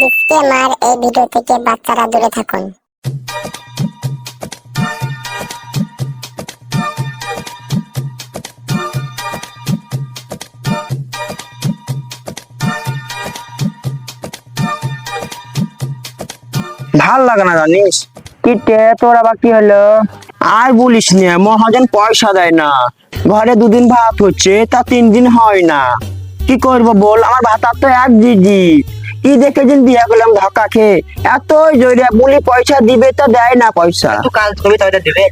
Disclaimer, এই video থেকে বাচ্চারা দূরে থাকুন। ভাল লাগে না জানিস? কিটে তোর আবার কি হলো? আর বলিস না, মহাজন পয়সা দেয় না। ঘরে দুদিন ভাত হচ্ছে, তা 3 দিন হয় না। কি করবো বল, আমার ভাতার তো 1 জিজি। কি দেখে দিন বিয়ে করলাম ধক্কা খেয়ে। এত জোরে বলি পয়সা দিবে, তো দেয় না পয়সা। তুই কাজ করবি তাহলে দিবে।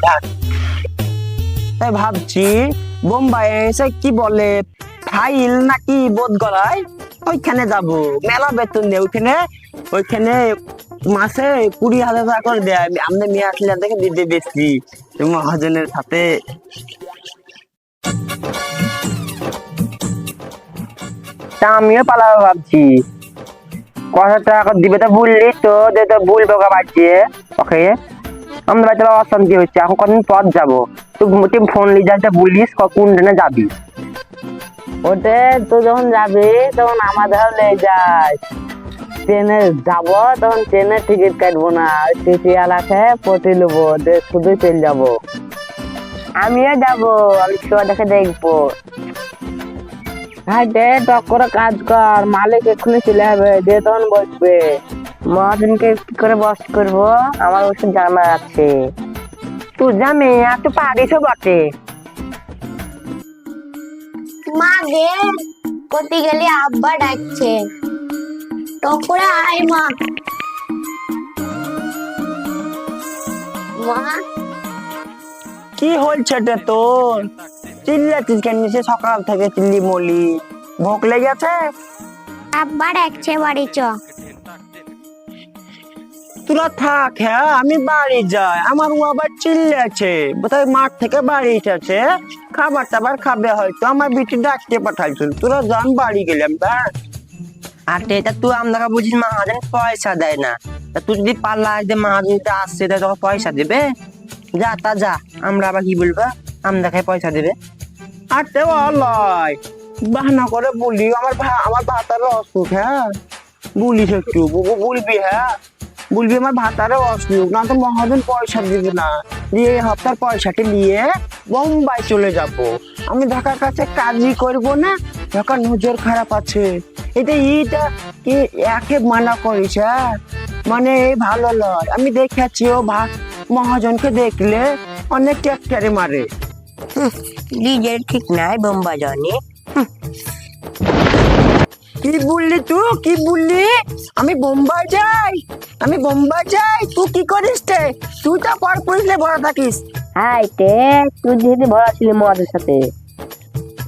তাই ভাবছি বোম্বাই এসে কি বলে ফাইল নাকি বোধ গলায়, ওইখানে যাব। মেলা বেতন দেয় ওইখানে। ওইখানে মাসে 20,000 টাকা করে দেয়। আমাদের মেয়ে আসলে দেখে দিতে বেশি মহাজনের সাথে। তা আমিও পালাবো ভাবছি। কত টাকা দিবে তো বললি তো, যে তো বলবো বাড়িতে ওকে। আমাদের বাড়িতে অশান্তি হচ্ছে, এখন কদিন পর যাবো। তুই ফোন নিয়ে যাতে বলিস কোন ট্রেনে যাবি। ওতে তুই যখন যাবি তখন আমাদেরও নিয়ে যাস। ট্রেনে যাবো তখন ট্রেনের টিকিট কাটবো না, টিটি আলাকে পটি নেবো, শুধু চলে যাবো। আমিও যাবো, আমি শো দেখে দেখবো। হ্যাঁ দে, টক করে কাজ কর, মালিক এক্ষুনি চলে যাবে, যে তখন বসবে। মহাজনকে কি করে বস করবো আমার ওষুধ জানা আছে। তুই জানি আর তুই পারিসও বটে। মা গে, কোথায় গেলি? আব্বা ডাকছে। টকরে আয় মা। মা, কি হয়েছে রে তোর? চিল্লাছিস কেন? সে সকাল থেকে চিল্লি মলি। ভোক লেগেছে? আব্বা ডাকছে, বাড়ি চ। তোরা থাক, হ্যাঁ আমি বাড়ি যাই। আমার ও আবার চিল্লাছে, বোধহয় মাঠ থেকে বাড়ি এসেছে, খাবার টাবার খাবে হয়তো। আমার বিটি ডাকতে পাঠাইছিল, তোরা যান, বাড়ি গেলাম। আর এটা তুই আমাকে বুঝিস মহাজন পয়সা দেয় না। তা তুই যদি পাল্লা যে মহাজন আসছে তা তোকে পয়সা দেবে? যা তা যা, আমরা আবার কি বলবো? আমাকে পয়সা দেবে। আর তো লয় বাহানা করে বলি, আমার ভাতারে অসুখ। হ্যাঁ বলিস একটু, বলবি। হ্যাঁ বলবি আমার ভাতারে অসুখ, না তো মহাজন পয়সা দিবে না। দিয়ে এই হপ্তার পয়সাটি নিয়ে বোম্বাই চলে যাব। আমি ঢাকার কাছে কাজই করব না, ঢাকার নজর খারাপ আছে। এইটা কি একে মানা করিস? হ্যাঁ মানে এই ভালো লয়। আমি দেখেছি ও মহাজনকে দেখলে অনেক ট্যাক্টারে মারে। নিজের ঠিক নাই বোম্বাই জানি। কি বললি তুই? কি বললি? আমি বোম্বাই যাই? আমি বোম্বাই যাই? তুই কি করিস রে? তুই তো পর পুলিশে ভরা থাকিস। হাই তে, তুই যেহেতু ভরা ছিলি মদের সাথে।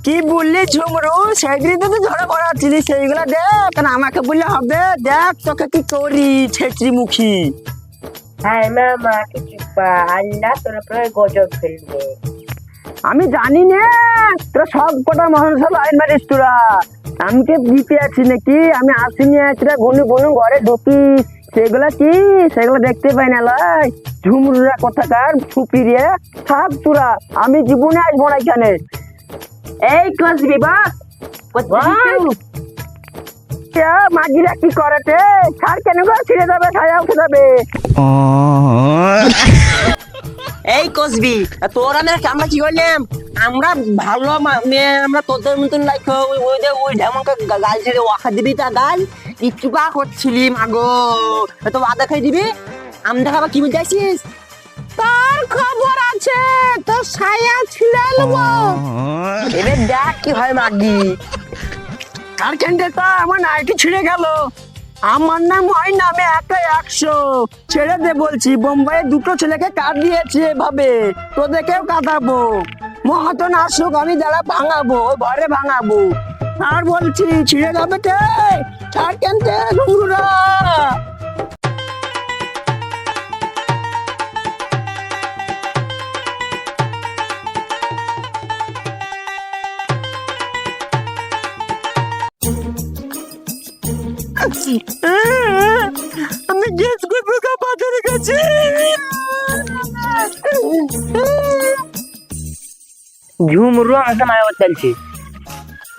কি বললি ঝুমরু? সেদিন তো তুই ঝড়ে ভরা ছিলি, সেইগুলা দেখ। কারণ আমাকে বললে হবে? দেখ তোকে কি করি, ছেচরি মুখী। হাই মামা, কিছু আল্লাহ তোর উপরে গজব ফেলবে। আমি জানি না, তোরা সব কটা মানুষের লাইন মারিস তোরা। আমি কে দিতে আছি নাকি? আমি আসিনি, তোরা ঘুনু ঘুনু ঘরে ঢুকি। সেগুলা কি? সেগুলো দেখতে পাই না লাই। ঝুমরুরা কোথাকার ফুপিরে থাক তোরা। আমি জীবনে আসবো না এখানে। এই কসবি বাস মাগিরা কি করেছে? ছাড় কেন গো? ছিঁড়ে যাবে, ছায়া উঠে যাবে। এই কসবি তোর আমরা কি করলাম? আমরা ভালো মেয়ে, আমরা তোদের মতন লাইক ওই যেমন গাল ছেড়ে ওয়াখা দিবি, তা গাল একটু পা করছিলি মাগো, তো আদা খাই দিবি। আমরা খাবার কি বলতে আসিস? তার খবর আছে, তোর ছায়া ছিঁড়ে নেবো। এবার দেখ কি হয় মাগি। আর কেন তা আমার নাইটি ছিঁড়ে গেল। আমার নাম হয় না, আমি 100 ছেড়ে দে বলছি। বোম্বাইয়ে 2টো ছেলেকে কাট দিয়েছি এভাবে, তোদেরকেও কাটাবো। মহাজন আসুক, আমি যারা ভাঙাবো, ঘরে ভাঙাবো। আর বলছি ছিঁড়ে যাবে কে? ছাড় কেন ঘুমরুরা। আমি গেস করবো বাজারে গেছি। ঝুমরু আমাকে মারা চলছে।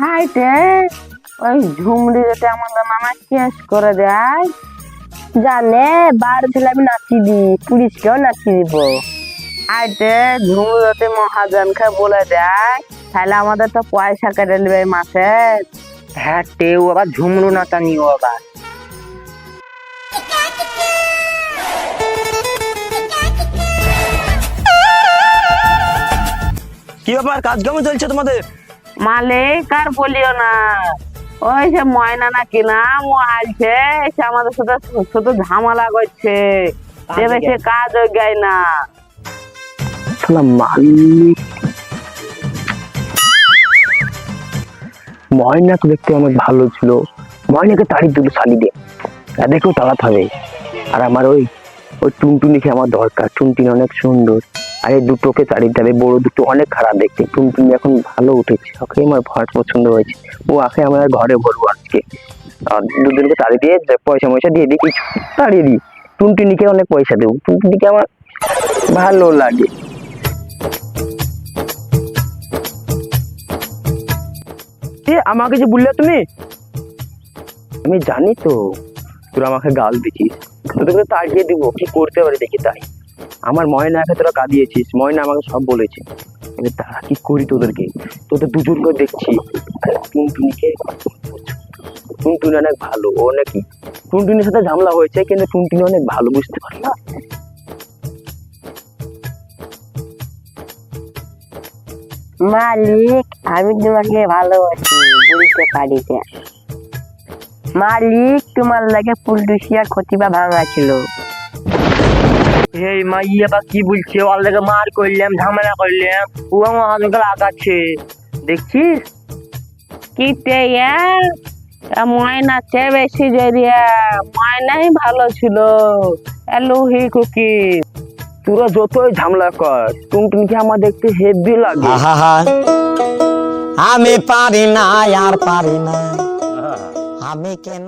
হাই তে, ওই ঝুমড়ি যাতে আমাদের মামা কেস করে দেয়, জানে বার ছেলে আমি নাচিয়ে দিই, পুলিশকেও নাচিয়ে দিব। আইতে ঝুমড়ি যাতে মহাজনকে বলে দেয়, তাহলে আমাদের তো পয়সা কেটে নেবে মাসে। হ্যাঁ তেও আবার ঝুমরু নাচা নিও আবার। কি ব্যাপার, কাজ কেমন চলছে তোমাদের? মালিক আর বলিও না, ওই সে ময়না নাকি না আলছে, সে আমাদের সাথে শুধু ঝামেলা করছে, সে বেশি কাজ হয়ে যায় না। শালা মালিক ময়না তো দেখতে অনেক ভালো ছিল, ময়নাকে তাড়ি দিল শালি দিয়ে, দেখেও তাড়াতে হবে। আর আমার ওই ওই টুনটুনিকে আমার দরকার, টুনটুনি অনেক সুন্দর, আর এই দুটোকে তাড়িয়ে দেবে, বড় দুটো অনেক খারাপ দেখতে, টুনটুনি এখন ভালো উঠেছে, ওকে আমার ভাট পছন্দ হয়েছে, ও আগে আমার ঘরে ভরবো আজকে। আর দুজনকে তাড়িয়ে দিয়ে পয়সা ময়সা দিয়ে দিই, কিছু তাড়িয়ে দিই, টুনটুনিকে অনেক পয়সা দেবো, টুনটুনিকে আমার ভালো লাগে। আমাকে যে বললে তুমি, আমি জানি তো তোরা আমাকে গাল দিছিস, তোদেরকে তাড়িয়ে দিব, কি করতে পারি দেখি তাই। আমার ময়নাকে তোরা কাঁদিয়েছিস, ময়না আমাকে সব বলেছে, এবার তারা কি করি তোদেরকে, তোদের দুজনকে দেখছি। আর টুনটুনিকে, টুনটুনি অনেক ভালো, ও নাকি টুনটুনির সাথে ঝামেলা হয়েছে, কিন্তু টুনটুনি অনেক ভালো, বুঝতে পারলা? মালিক আমি তোমাকে ভালোবাসি, বলতে পারি না। মালিক তোমার লাগে পুলিশিয়ার ক্ষতিবা ভাঙা ছিল। এই মাইয়া বা কি বলছে, ওর লাগে মার করলাম, ঝামেলা করলাম, ও আমার হাতকে লাগাচ্ছে, দেখছিস? কি ময়না চেয়ে বেশি জড়িয়া, ময়নাই ভালো ছিল, এলুহি কুকি। তোরা যতই ঝামেলা কর, টুনটুনিকে আমার দেখতে হেভি লাগে। আমি পারি না আর পারি না, আমি কেন